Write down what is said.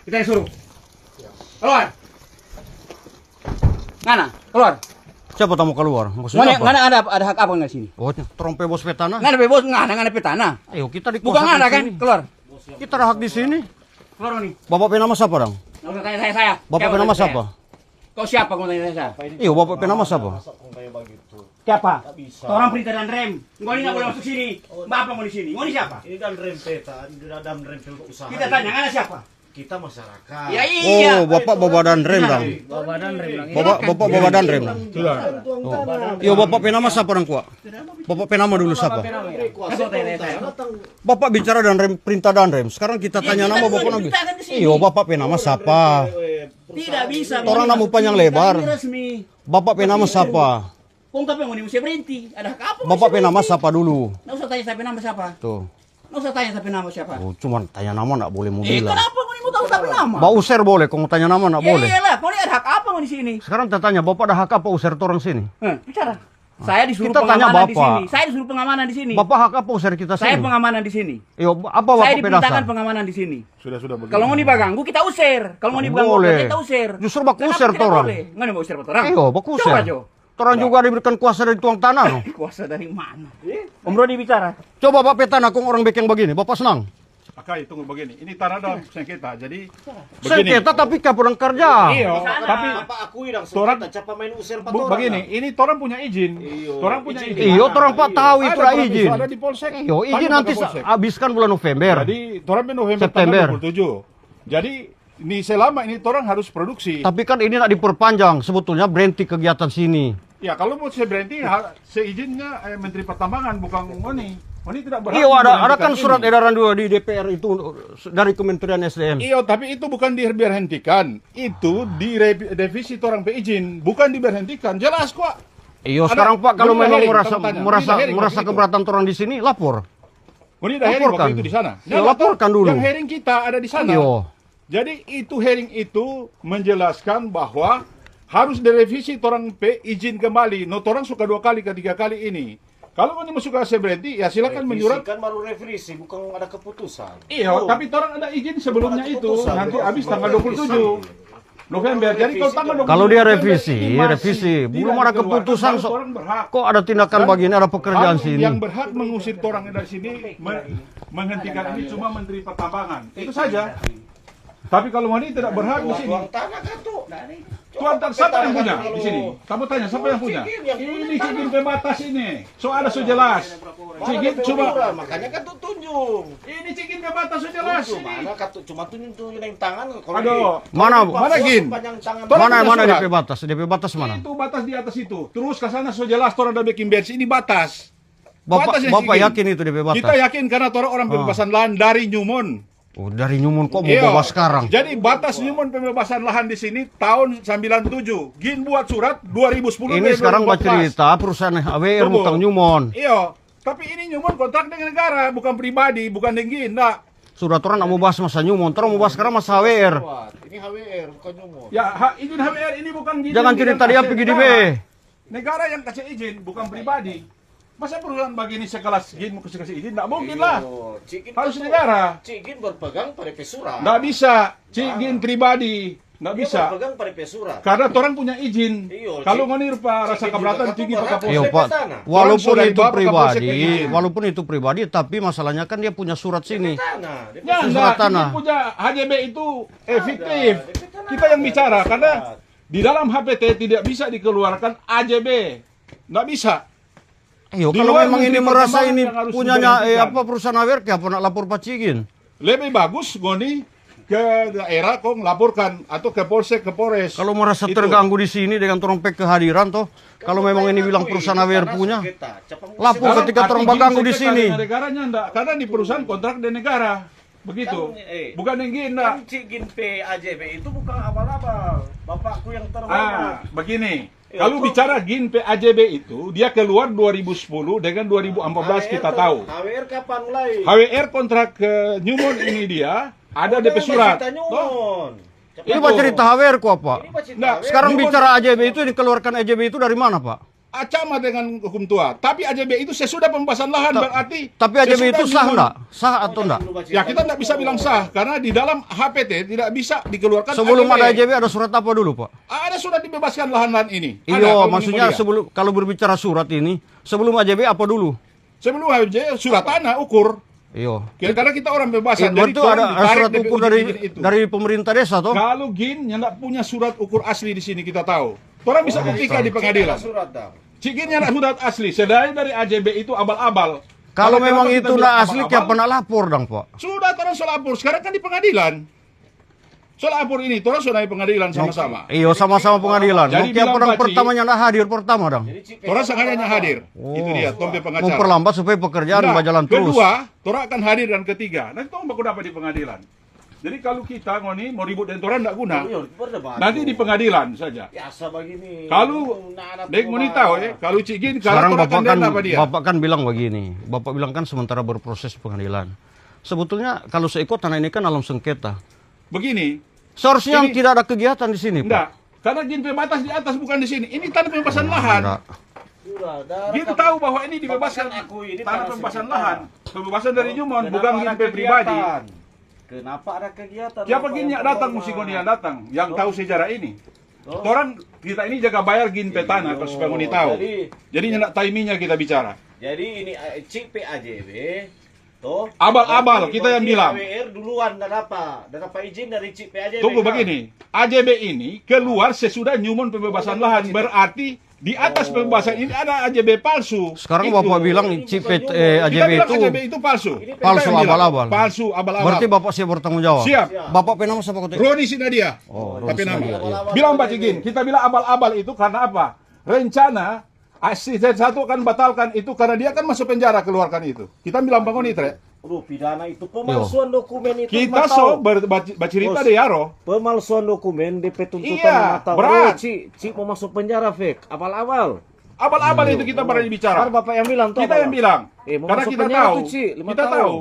Kita yang suruh. Keluar. Ngana, keluar. Siapa tamu keluar? Maksudnya apa? Ngana ada hak apa nggak sini? Oh, trompe bos petana. Ngana bebos, ngana petana. Ayo kita di Bukan ngana kan? Keluar. Kita ada hak di sini. Keluar nih. Bapak penama siapa dong? Nggak usah tanya saya. Bapak penama siapa? Kau siapa kau tanya saya? Iya, bapak penama siapa? Siapa? Orang perintah dan rem. Engkau ini nggak boleh masuk sini. Bapak mau di sini. Mau di siapa? Ini dan rem peta, dan rem untuk usaha. Kita tanya ngana siapa? Kita masyarakat. Ya iya. Oh, bapak bawa dan rem dong. Bapak bawa dan rem. Iya, bapak penama siapa orang kuat? Bapak penama dulu siapa? Bapak bicara dan rem, perintah dan rem. Sekarang kita tanya nama bapak nabi. Iya, bapak penama siapa? Tidak bisa. Orang namu panjang lebar. Resmi. Bapak penama siapa? Kung tapi mau mesti berhenti. Ada hak apa? Bapak penama siapa dulu? Nggak usah tanya sampai nama siapa. Tuh. Nggak usah tanya sampai nama siapa. Oh, cuman tanya nama nggak boleh mau bilang. Kenapa kau mau tahu sampai nama? Bau user boleh, kau mau tanya nama nggak boleh. Iyalah, kau ini ada hak apa mau di sini? Sekarang saya tanya, bapak ada hak apa user orang sini? Bicara. Saya disuruh Kita tanya pengamanan di Bapak. sini. Saya disuruh pengamanan di sini. Bapak hak apa user kita Saya sini? pengamanan di sini. Iyo, apa Saya bapak diperintahkan pedasar? pengamanan di sini. Sudah begini. Kalau mau diganggu kita usir. Kalau mau diganggu Boleh. kita usir. Justru bak Kenapa usir tidak torang. boleh? Nggak mau usir orang. Iyo, bak Coba user. Jo. Torang juga diberikan kuasa dari tuang tanah. No? Kuasa dari mana? Om Rodi bicara. Coba bapak petana, kau orang bekeng begini, bapak senang? Akai, tunggu begini. Ini tanah dalam sengketa. Jadi begini. Sengketa tapi kau orang kerja. Iya, tapi Apa akui dong Torang- sengketa capa main usir begini. Ini torang punya izin. Torang punya izin. Iyo, torang pak tahu itu Ada ada berapa izin. isu, Ada di polsek. Iyo, izin Tanya nanti ke polsek. habiskan bulan November. Jadi torang November September. tanggal 27. Jadi ini selama ini torang harus produksi. Tapi kan ini nak diperpanjang, sebetulnya berhenti kegiatan sini. Ya kalau mau saya berhenti, seizinnya Menteri Pertambangan bukan Moni. Moni tidak berhak. Iya, ada memberhentikan kan surat ini. edaran dua di DPR itu dari Kementerian SDM. Iya, tapi itu bukan diberhentikan. Itu direvisi torang izin, bukan diberhentikan. Jelas kok. Iya, Ada- sekarang Pak kalau Moni memang hearing, merasa kamu tanya. Moni merasa hearing keberatan orang di sini, lapor. Moni dah hearing Laporkan. waktu itu di sana. Ya, laporkan dulu. Yang hearing kita ada di sana. Iya. Jadi itu hearing itu menjelaskan bahwa harus direvisi torang izin kembali. No, torang suka 2 kali, ketiga kali ini. Kalau ini suka saya berhenti, ya silakan menyurat. kan baru revisi, bukan ada keputusan. Iya, tapi torang ada izin sebelumnya Ada itu. keputusan, Nanti bukan- habis bukan tanggal revisi. 27 November. Jadi kalau tanggal 27 Kalau dia November revisi, ini masih revisi. tidak Belum ada dikeluarkan, keputusan, baru so- torang berhak. Kok ada tindakan Dan begini, ada pekerjaan harus sini. Yang berhak mengusir orang dari sini, menghentikan ini cuma Menteri Pertambangan. Itu saja. Tapi kalau Moni tidak berhak di sini. Tuang tanah kan tuh. Tuan tak siapa yang punya di sini? Kamu tanya siapa yang punya? Ini Cigin pembatas ini. So ada so jelas. Cigin cuma Makanya kan tuh tunjuk. ini Cigin pembatas so jelas Tunjuk ini. mana kan cuma tunjuk yang tangan kalau Aduh. Mana Mana, Gin? Panjang tangan. Tolong mana punya mana surat. DP batas? DP batas mana? Itu batas di atas itu. Terus ke sana so jelas orang ada bikin bench ini batas. Bapak Batas yang Bapak Cigin. yakin itu DP batas? Kita yakin karena orang pembebasan lahan dari Nyumon. Oh, dari Nyumun kok mau Iya. bawa sekarang? Jadi batas Nyumon pembebasan lahan di sini tahun 97. Gin buat surat 2010. Ini dari sekarang 2014. bercerita perusahaan AWR Tunggu. Mutang Nyumon. Iya. Tapi ini Nyumon kontrak dengan negara, bukan pribadi, bukan dengan Gin. Nah, Sudah orang nak mau bahas masa Nyumon, orang mau bahas sekarang masa AWR. Ini HWR bukan nyumur. ya izin HWR ini bukan Gin. Jangan yang cerita dia kasih pergi di B. negara. Negara yang kasih izin, bukan pribadi. Masa perusahaan begini sekelas Gin mau kasih izin? Nggak mungkin lah. Harus negara. Cigin berpegang pada pesurat. Nggak bisa. Gin pribadi. Nggak bisa. Berpegang pada pesurat. Karena orang punya izin. Iya, Kalau ngonir pak rasa Cigin keberatan juga tinggi tuh pak berhak. Iya Kapolsek. Pak, sana. walaupun Orang itu sudah dibawa ke Kapolsek pribadi, ini. walaupun itu pribadi, tapi masalahnya kan dia punya surat sini. Tanah. Ya Surat enggak, tanah. ini punya HJB itu efektif. Kita yang bicara karena di dalam HPT tidak bisa dikeluarkan AJB. Nggak bisa. Iya, Di kalau luar memang Menteri ini merasa Pertambangan ini yang harus punyanya diberhentikan. apa perusahaan AWR, apa nak lapor Pak Cigin? Lebih bagus Goni ke daerah kok laporkan atau ke Polsek, ke Polres. Kalau merasa Itu. terganggu di sini dengan trompet kehadiran toh, kalau memang ini bilang perusahaan AWR punya, lapor Karena ketika orang arti baganggu di sengketa sini. dengan negaranya enggak, karena di perusahaan kontrak dengan negara. Begitu. Bukan yang gini. Kan Cigin PAJB itu bukan abal-abal. Bapakku yang terhormat. Begini. Ya, Kalau kok- bicara GIN PAJB itu, dia keluar 2010 dengan 2014 kita tahu. HWR kapan mulai? HWR kontrak ke Nyumon ini dia, ada DP surat. Toh? Nyumon. Ini Pak cerita AWR kok Pak. Nah, Sekarang Nyumon- bicara AJB itu dikeluarkan AJB itu dari mana Pak? acama dengan hukum tua. Tapi AJB itu sesudah pembebasan lahan berarti. Tapi AJB itu sesudah sah Newmont. enggak? Sah atau enggak? Ya kita tidak bisa bilang sah karena di dalam HPT tidak bisa dikeluarkan. Sebelum ada AJB ada surat apa dulu, Pak? Ada surat dibebaskan lahan-lahan ini. Ada, Iya, kalau maksudnya mau lihat. sebelum kalau berbicara surat ini, sebelum AJB apa dulu? Sebelum AJB surat tanah ukur. Iya. Karena kita orang bebasan. Berarti ada surat ukur dari pemerintah desa toh? Kalau Gin yang tidak punya surat ukur asli di sini kita tahu. Orang bisa buktikan di pengadilan. Surat dah. Cik Gin yang surat asli. Sedangkan dari AJB itu abal-abal. Kalau memang kenapa kita itu bilang nggak asli, abal-abal? kenapa nak lapor dong, Pak? Sudah orang soal lapor. Sekarang kan di pengadilan. Soal lapor ini, orang sudah di pengadilan sama-sama. Iya, sama-sama pengadilan. Jadi Mungkin bilang orang Pak Ci, pertamanya nggak hadir pertama dong. Orang sengaja hadir. Itu dia, tombe pengacara. Memperlambat supaya pekerjaan Nah, berjalan terus. kedua, orang akan hadir dan ketiga. Nanti orang baku dapat di pengadilan. Jadi kalau kita ngoni mau ribut dengan orang tidak guna. Nanti di pengadilan saja. Biasa begini. Kalau Dek mau tahu ya, kalau Cik Gin Sekarang kalau Bapak orang kan, apa dia? Bapak kan bilang begini. Bapak bilang kan sementara berproses pengadilan. Sebetulnya kalau seikut tanah ini kan alam sengketa. Begini, Seharusnya Ini- tidak ada kegiatan di sini, Pak. enggak. Karena Gin batas di atas bukan di sini. Ini tanah pembebasan lahan. Enggak. Gin tahu bahwa ini dibebaskan Aku ini tanah para pembebasan sekitar. lahan. Pembebasan dari Newmont, Kenapa bukan ada Gin pribadi. kegiatan? Kenapa ada kegiatan? Siapa Bapak Gin yang pertama? datang, mesti Gin yang datang. Yang tahu sejarah ini. Orang kita ini jaga bayar Gin tanah kalau supaya Gini tahu. Jadi nyenak timingnya kita bicara. Jadi ini Cik PAJB toh Abal-abal, kita yang bilang. AWR duluan dan apa izin dari Cik PAJB. Tunggu kan? begini, AJB ini keluar sesudah Newmont pembebasan lahan. Berarti di atas pembebasan ini ada AJB palsu. Sekarang Itu. Bapak bilang ini CPT bukan AJB Kita bilang itu AJB itu palsu. Ini Kita palsu, yang bilang, abal-abal. Palsu, abal-abal. berarti Bapak siap bertanggung jawab. Siap. Bapak penama siapa kote? Roni Sinadia. Oh, Tapi Roni nama. Sinadia, iya. Bilang Pak Cigin, kita bilang abal-abal itu karena apa? Rencana Asisten satu akan batalkan itu karena dia kan masuk penjara keluarkan itu. Kita bilang bangun itu, Rek. Pidana itu pemalsuan dokumen itu. Kita Mbak so tahu. bercerita Bos. deh Yaro. Pemalsuan dokumen DP tuntutan Iya, Mbak tahu. berat. Cik mau masuk penjara fake. Abal-abal. Abal-abal itu kita pernah bicara. Kan Bapak yang bilang tuh. Kita yang bilang. Mau Karena masuk kita penjara tahu. tuh, Cik, 5 Kita tahun. tahu.